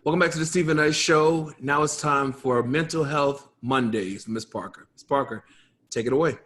Welcome back to the Stephen Knight Show. Now it's time for Mental Health Mondays. Ms. Parker. Ms. Parker, take it away.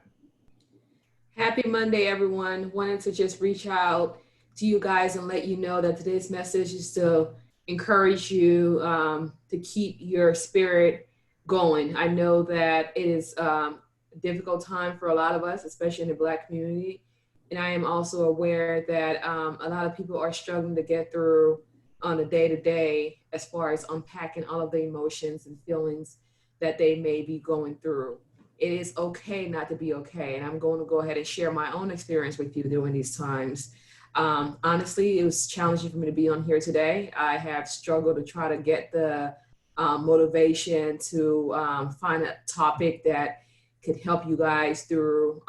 Happy Monday, everyone. Wanted to just reach out to you guys and let you know that today's message is to encourage you to keep your spirit going. I know that it is a difficult time for a lot of us, especially in the Black community. And I am also aware that a lot of people are struggling to get through on a day-to-day as far as unpacking all of the emotions and feelings that they may be going through. It is okay not to be okay. And I'm going to go ahead and share my own experience with you during these times. Honestly, it was challenging for me to be on here today. I have struggled to try to get the motivation to find a topic that could help you guys through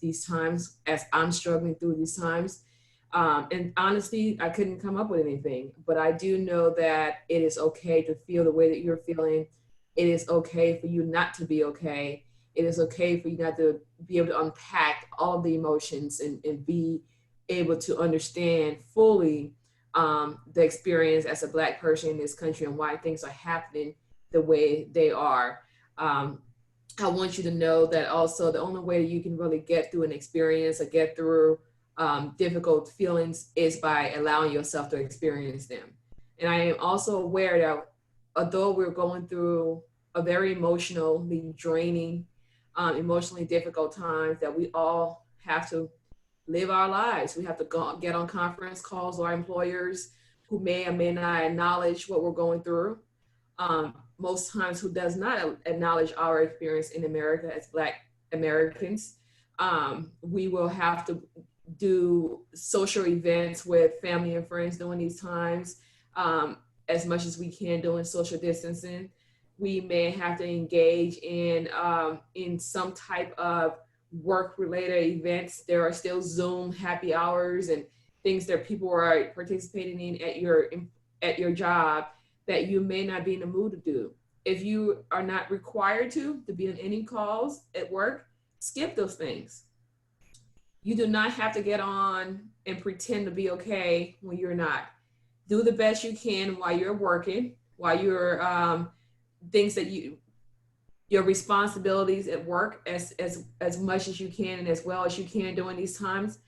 these times as I'm struggling through these times. And honestly, I couldn't come up with anything, but I do know that it is okay to feel the way that you're feeling. It is okay for you not to be okay. It is okay for you not to be able to unpack all the emotions and be able to understand fully the experience as a Black person in this country and why things are happening the way they are. I want you to know that also the only way that you can really get through an experience or get through difficult feelings is by allowing yourself to experience them. And I am also aware that although we're going through a very emotionally draining, emotionally difficult times, that we all have to live our lives. We have to get on conference calls with our employers who may or may not acknowledge what we're going through. Most times who does not acknowledge our experience in America as Black Americans. We will have to do social events with family and friends during these times, as much as we can doing social distancing. We may have to engage in some type of work-related events. There are still Zoom happy hours and things that people are participating in at your job that you may not be in the mood to do. If you are not required to be on any calls at work, skip those things. You do not have to get on and pretend to be okay when you're not. Do the best you can while you're working, while you're things that your responsibilities at work as much as you can and as well as you can during these times.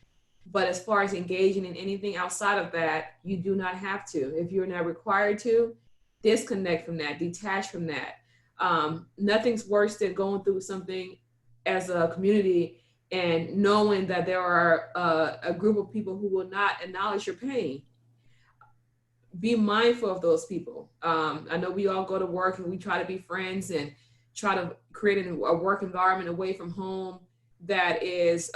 But as far as engaging in anything outside of that, you do not have to. If you're not required to, disconnect from that, detach from that. Nothing's worse than going through something as a community and knowing that there are a group of people who will not acknowledge your pain. Be mindful of those people. I know we all go to work and we try to be friends and try to create a work environment away from home that is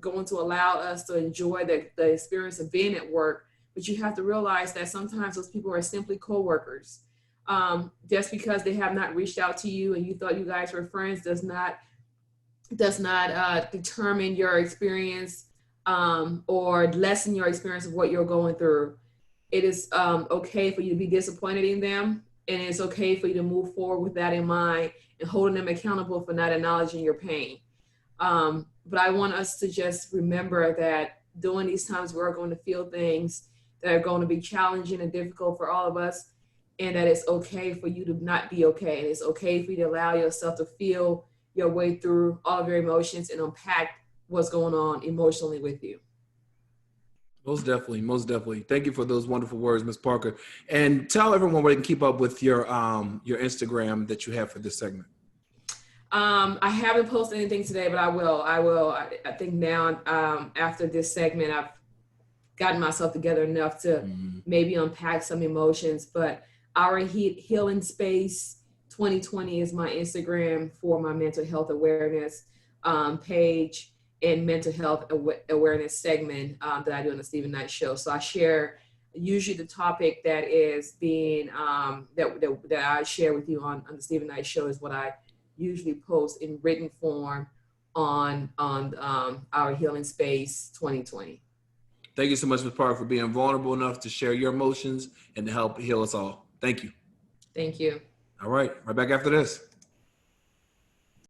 going to allow us to enjoy the experience of being at work. But you have to realize that sometimes those people are simply coworkers. Just because they have not reached out to you and you thought you guys were friends does not determine your experience or lessen your experience of what you're going through. It is okay for you to be disappointed in them, and it's okay for you to move forward with that in mind and holding them accountable for not acknowledging your pain. But I want us to just remember that during these times we're going to feel things that are going to be challenging and difficult for all of us, and that it's okay for you to not be okay. And it's okay for you to allow yourself to feel your way through all of your emotions and unpack what's going on emotionally with you. Most definitely, most definitely. Thank you for those wonderful words, Ms. Parker. And tell everyone where they can keep up with your Instagram that you have for this segment. I haven't posted anything today, but I will. I think now after this segment, I've gotten myself together enough to maybe unpack some emotions. But Our Healing Space 2020 is my Instagram for my mental health awareness page and mental health awareness segment that I do on the Stephen Knight Show. So I share usually the topic that is being that I share with you on the Stephen Knight Show is what I usually post in written form on Our Healing Space 2020. Thank you so much, Ms. Parker, for being vulnerable enough to share your emotions and to help heal us all. Thank you. Thank you. All right back after this.